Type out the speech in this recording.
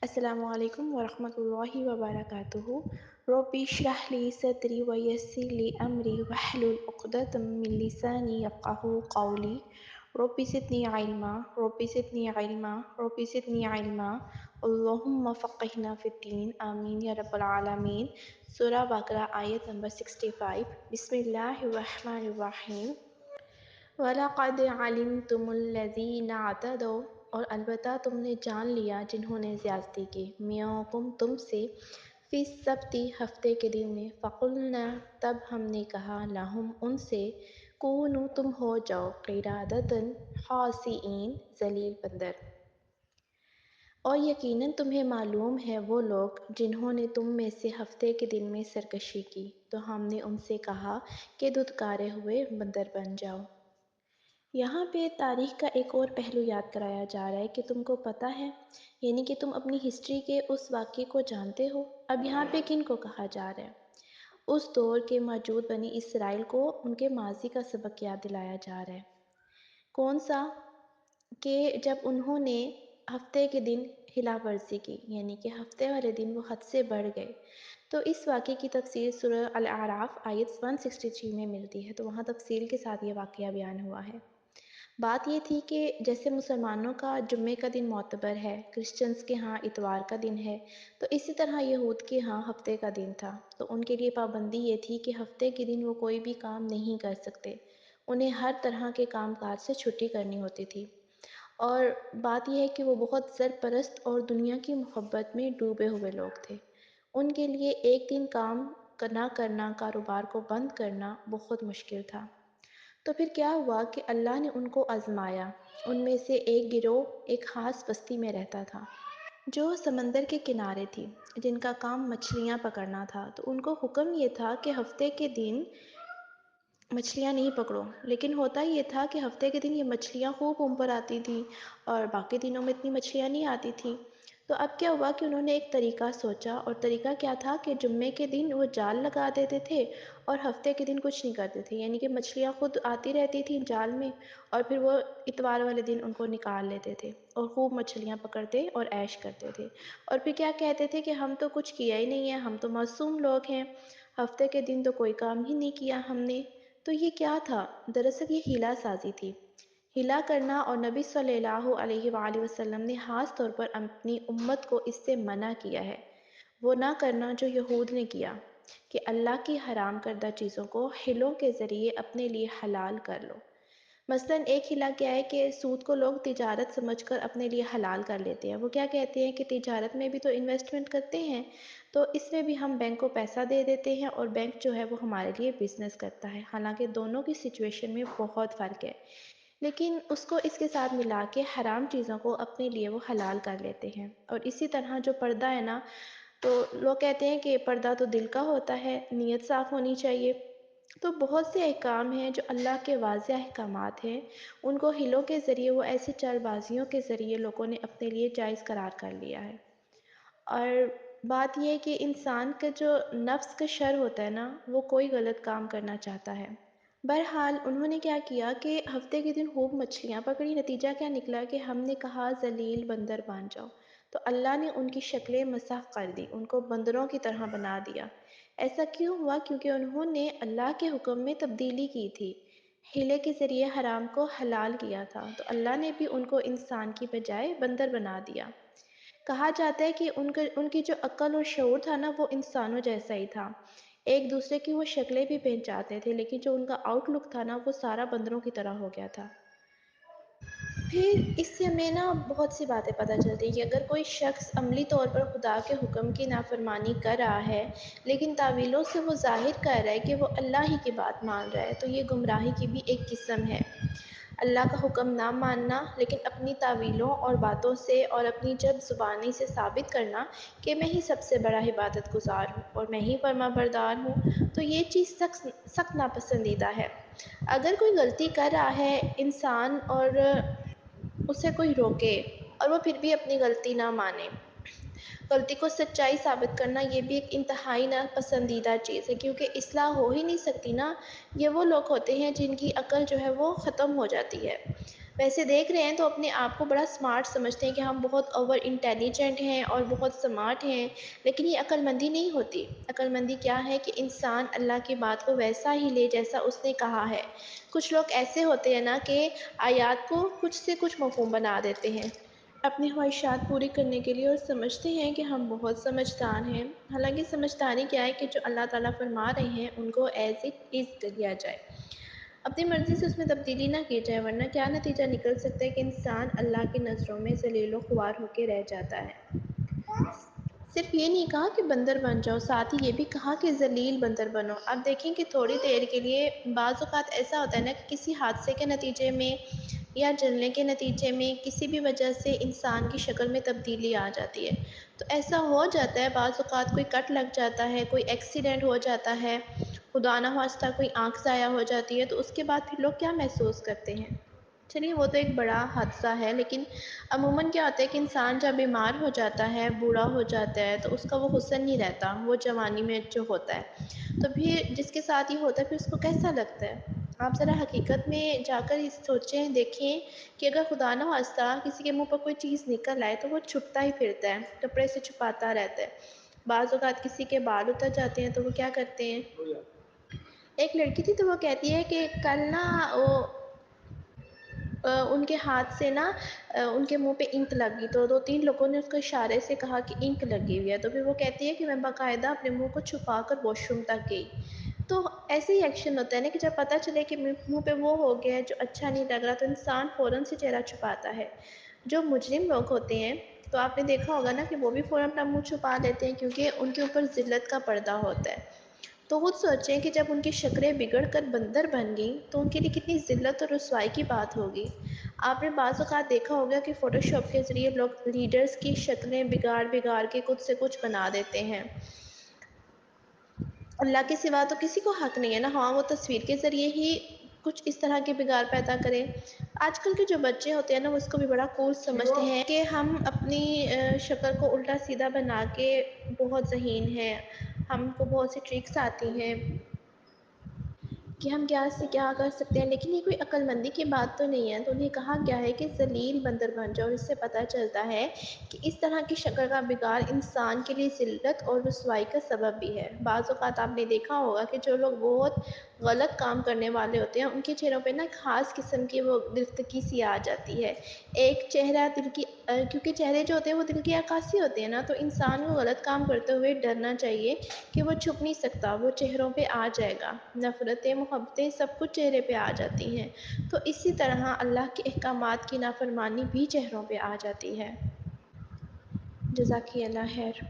السلام علیکم ورحمۃ اللہ وبرکاتہ رب اشرح لی صدری ویسر لی امری واحلل عقدۃ من لسانی یفقهوا قولی رب زدنی علما رب زدنی علما رب زدنی علما اللہم فقہنا فی الدین آمین یا رب العالمین۔ سورہ بقرہ آیت نمبر 65۔ بسم اللہ الرحمن الرحیم۔ وَلَقَدْ عَلِمْتُمُ الَّذِينَ اعْتَدَوْا، اور البتہ تم نے جان لیا جنہوں نے زیادتی کی، مِنْکُم تم سے، فی السبت ہفتے کے دن میں، فَقُلْنَا تب ہم نے کہا، لَہُم ان سے، کونوا تم ہو جاؤ، قِرَادَۃً خاسئین ذلیل بندر۔ اور یقیناً تمہیں معلوم ہے وہ لوگ جنہوں نے تم میں سے ہفتے کے دن میں سرکشی کی، تو ہم نے ان سے کہا کہ دھتکارے ہوئے بندر بن جاؤ۔ یہاں پہ تاریخ کا ایک اور پہلو یاد کرایا جا رہا ہے کہ تم کو پتہ ہے، یعنی کہ تم اپنی ہسٹری کے اس واقعے کو جانتے ہو۔ اب یہاں پہ کن کو کہا جا رہا ہے؟ اس دور کے موجود بنی اسرائیل کو ان کے ماضی کا سبق یاد دلایا جا رہا ہے۔ کون سا؟ کہ جب انہوں نے ہفتے کے دن خلاف ورزی کی، یعنی کہ ہفتے والے دن وہ حد سے بڑھ گئے۔ تو اس واقعے کی تفصیل سورہ الاعراف آیت 163 میں ملتی ہے، تو وہاں تفصیل کے ساتھ یہ واقعہ بیان ہوا ہے۔ بات یہ تھی کہ جیسے مسلمانوں کا جمعے کا دن معتبر ہے، کرسچنز کے ہاں اتوار کا دن ہے، تو اسی طرح یہود کے ہاں ہفتے کا دن تھا۔ تو ان کے لیے پابندی یہ تھی کہ ہفتے کے دن وہ کوئی بھی کام نہیں کر سکتے، انہیں ہر طرح کے کام کاج سے چھٹی کرنی ہوتی تھی۔ اور بات یہ ہے کہ وہ بہت سرپرست اور دنیا کی محبت میں ڈوبے ہوئے لوگ تھے۔ ان کے لیے ایک دن کام نہ کرنا، کاروبار کو بند کرنا بہت مشکل تھا۔ تو پھر کیا ہوا کہ اللہ نے ان کو آزمایا۔ ان میں سے ایک گروہ ایک خاص بستی میں رہتا تھا جو سمندر کے کنارے تھی، جن کا کام مچھلیاں پکڑنا تھا۔ تو ان کو حکم یہ تھا کہ ہفتے کے دن مچھلیاں نہیں پکڑو، لیکن ہوتا یہ تھا کہ ہفتے کے دن یہ مچھلیاں خوب اوپر آتی تھی اور باقی دنوں میں اتنی مچھلیاں نہیں آتی تھی۔ تو اب کیا ہوا کہ انہوں نے ایک طریقہ سوچا، اور طریقہ کیا تھا کہ جمعے کے دن وہ جال لگا دیتے تھے اور ہفتے کے دن کچھ نہیں کرتے تھے، یعنی کہ مچھلیاں خود آتی رہتی تھیں جال میں، اور پھر وہ اتوار والے دن ان کو نکال لیتے تھے اور خوب مچھلیاں پکڑتے اور عیش کرتے تھے۔ اور پھر کیا کہتے تھے کہ ہم تو کچھ کیا ہی نہیں ہے، ہم تو معصوم لوگ ہیں، ہفتے کے دن تو کوئی کام ہی نہیں کیا ہم نے۔ تو یہ کیا تھا؟ دراصل یہ ہیلا سازی تھی، ہلا کرنا، اور نبی صلی اللہ علیہ وآلہ وسلم نے خاص طور پر اپنی امت کو اس سے منع کیا ہے، وہ نہ کرنا جو یہود نے کیا، کہ اللہ کی حرام کردہ چیزوں کو ہلوں کے ذریعے اپنے لیے حلال کر لو۔ مثلاً ایک ہلا کیا ہے کہ سود کو لوگ تجارت سمجھ کر اپنے لیے حلال کر لیتے ہیں۔ وہ کیا کہتے ہیں کہ تجارت میں بھی تو انویسٹمنٹ کرتے ہیں، تو اس میں بھی ہم بینک کو پیسہ دے دیتے ہیں اور بینک جو ہے وہ ہمارے لیے بزنس کرتا ہے۔ حالانکہ دونوں کی سچویشن میں بہت فرق ہے، لیکن اس کو اس کے ساتھ ملا کے حرام چیزوں کو اپنے لیے وہ حلال کر لیتے ہیں۔ اور اسی طرح جو پردہ ہے نا، تو لوگ کہتے ہیں کہ پردہ تو دل کا ہوتا ہے، نیت صاف ہونی چاہیے۔ تو بہت سے احکام ہیں جو اللہ کے واضح احکامات ہیں، ان کو ہلوں کے ذریعے، وہ ایسی چال بازیوں کے ذریعے لوگوں نے اپنے لیے جائز قرار کر لیا ہے۔ اور بات یہ ہے کہ انسان کا جو نفس کا شر ہوتا ہے نا، وہ کوئی غلط کام کرنا چاہتا ہے۔ بہرحال انہوں نے کیا کیا کہ ہفتے کے دن خوب مچھلیاں پکڑی، نتیجہ کیا نکلا کہ ہم نے کہا ذلیل بندر بن جاؤ، تو اللہ نے ان کی شکلیں مسخ کر دی، ان کو بندروں کی طرح بنا دیا۔ ایسا کیوں ہوا؟ کیونکہ انہوں نے اللہ کے حکم میں تبدیلی کی تھی، ہیلے کے ذریعے حرام کو حلال کیا تھا، تو اللہ نے بھی ان کو انسان کی بجائے بندر بنا دیا۔ کہا جاتا ہے کہ ان کی جو عقل اور شعور تھا نا، وہ انسانوں جیسا ہی تھا، ایک دوسرے کی وہ شکلیں بھی پہچانتے تھے، لیکن جو ان کا آؤٹ لک تھا نا، وہ سارا بندروں کی طرح ہو گیا تھا۔ پھر اس سے ہمیں نا بہت سی باتیں پتہ چلتی ہیں کہ اگر کوئی شخص عملی طور پر خدا کے حکم کی نافرمانی کر رہا ہے، لیکن تعویلوں سے وہ ظاہر کر رہا ہے کہ وہ اللہ ہی کی بات مان رہا ہے، تو یہ گمراہی کی بھی ایک قسم ہے۔ اللہ کا حکم نہ ماننا، لیکن اپنی تعویلوں اور باتوں سے اور اپنی جب زبانی سے ثابت کرنا کہ میں ہی سب سے بڑا عبادت گزار ہوں اور میں ہی فرما بردار ہوں، تو یہ چیز سخت ناپسندیدہ ہے۔ اگر کوئی غلطی کر رہا ہے انسان اور اسے کوئی روکے اور وہ پھر بھی اپنی غلطی نہ مانے، غلطی کو سچائی ثابت کرنا، یہ بھی ایک انتہائی ناپسندیدہ چیز ہے، کیونکہ اصلاح ہو ہی نہیں سکتی نا۔ یہ وہ لوگ ہوتے ہیں جن کی عقل جو ہے وہ ختم ہو جاتی ہے۔ ویسے دیکھ رہے ہیں تو اپنے آپ کو بڑا اسمارٹ سمجھتے ہیں کہ ہم بہت اوور انٹیلیجنٹ ہیں اور بہت اسمارٹ ہیں، لیکن یہ عقل مندی نہیں ہوتی۔ عقل مندی کیا ہے کہ انسان اللہ کی بات کو ویسا ہی لے جیسا اس نے کہا ہے۔ کچھ لوگ ایسے ہوتے ہیں نا کہ آیات کو کچھ سے کچھ مفہوم بنا دیتے ہیں اپنی خواہشات پوری کرنے کے لیے، اور سمجھتے ہیں کہ ہم بہت سمجھدار ہیں۔ حالانکہ سمجھداری کیا ہے کہ جو اللہ تعالیٰ فرما رہے ہیں ان کو ایز اٹ از لیا جائے، اپنی مرضی سے اس میں تبدیلی نہ کی جائے، ورنہ کیا نتیجہ نکل سکتا ہے کہ انسان اللہ کی نظروں میں ذلیل و خوار ہو کے رہ جاتا ہے۔ صرف یہ نہیں کہا کہ بندر بن جاؤ، ساتھ ہی یہ بھی کہا کہ ذلیل بندر بنو۔ اب دیکھیں کہ تھوڑی دیر کے لیے بعض اوقات ایسا ہوتا ہے نا کہ کسی حادثے کے نتیجے میں یا جلنے کے نتیجے میں کسی بھی وجہ سے انسان کی شکل میں تبدیلی آ جاتی ہے، تو ایسا ہو جاتا ہے بعض اوقات، کوئی کٹ لگ جاتا ہے، کوئی ایکسیڈنٹ ہو جاتا ہے، خدا نہ خواستہ کوئی آنکھ ضائع ہو جاتی ہے، تو اس کے بعد پھر لوگ کیا محسوس کرتے ہیں؟ چلیے وہ تو ایک بڑا حادثہ ہے، لیکن عموماً کیا ہوتا ہے کہ انسان جب بیمار ہو جاتا ہے، بوڑھا ہو جاتا ہے، تو اس کا وہ حسن نہیں رہتا وہ جوانی میں جو ہوتا ہے، تو پھر جس کے ساتھ یہ ہوتا ہے پھر اس کو کیسا لگتا ہے؟ آپ ذرا حقیقت میں جا کر سوچیں، دیکھیں کہ اگر خدا نہ خواستہ کسی کے منہ پر کوئی چیز نکل آئے تو وہ چھپتا ہی پھرتا ہے، کپڑے سے چھپاتا رہتا ہے۔ بعض اوقات کسی کے بال اتر جاتے ہیں تو وہ کیا کرتے ہیں، ایک لڑکی تھی تو وہ کہتی ہے کہ کل نا وہ ان کے ہاتھ سے نا ان کے منہ پہ انک لگ گئی، تو دو تین لوگوں نے اس کو اشارے سے کہا کہ انک لگی ہوئی ہے، تو پھر وہ کہتی ہے کہ میں باقاعدہ اپنے منہ کو چھپا کر واش روم تک گئی۔ تو ایسے ہی ایکشن ہوتا ہے نا کہ جب پتہ چلے کہ منہ پہ وہ ہو گیا ہے جو اچھا نہیں لگ رہا، تو انسان فوراً سے چہرہ چھپاتا ہے۔ جو مجرم لوگ ہوتے ہیں تو آپ نے دیکھا ہوگا نا کہ وہ بھی فوراً اپنا منہ چھپا لیتے ہیں، کیونکہ ان کے اوپر ذلت کا پردہ ہوتا ہے۔ تو خود سوچیں کہ جب ان کی شکلیں بگڑ کر بندر بن گئیں تو ان کے لیے کتنی ذلت اور رسوائی کی بات ہوگی۔ آپ نے بعض اوقات دیکھا ہوگا کہ فوٹو شاپ کے ذریعے لوگ لیڈرز کی شکلیں بگاڑ بگاڑ کے کچھ سے کچھ بنا دیتے ہیں۔ اللہ کے سوا تو کسی کو حق نہیں ہے نا، ہاں وہ تصویر کے ذریعے ہی کچھ اس طرح کے بگاڑ پیدا کریں۔ آج کل کے جو بچے ہوتے ہیں نا وہ اس کو بھی بڑا کول سمجھتے ہیں کہ ہم اپنی شکل کو الٹا سیدھا بنا کے بہت ذہین ہیں، ہم کو بہت سی ٹرکس آتی ہیں کہ ہم کیا سے کیا کر سکتے ہیں، لیکن یہ کوئی عقل مندی کی بات تو نہیں ہے۔ تو انہیں کہا گیا ہے کہ ذلیل بندر بن جاؤ، اور اس سے پتہ چلتا ہے کہ اس طرح کی شکل کا بگاڑ انسان کے لیے ذلت اور رسوائی کا سبب بھی ہے۔ بعض اوقات آپ نے دیکھا ہوگا کہ جو لوگ بہت غلط کام کرنے والے ہوتے ہیں ان کے چہروں پہ نا خاص قسم کی وہ دلکشی سی آ جاتی ہے، ایک چہرہ دل کی کیونکہ چہرے جو ہوتے ہیں وہ دل کی عکاسی ہوتے ہیں نا، تو انسان کو غلط کام کرتے ہوئے ڈرنا چاہیے کہ وہ چھپ نہیں سکتا، وہ چہروں پہ آ جائے گا، نفرتیں محبتیں سب کچھ چہرے پہ آ جاتی ہیں۔ تو اسی طرح اللہ کے احکامات کی نافرمانی بھی چہروں پہ آ جاتی ہے۔ جزاک اللہ خیر۔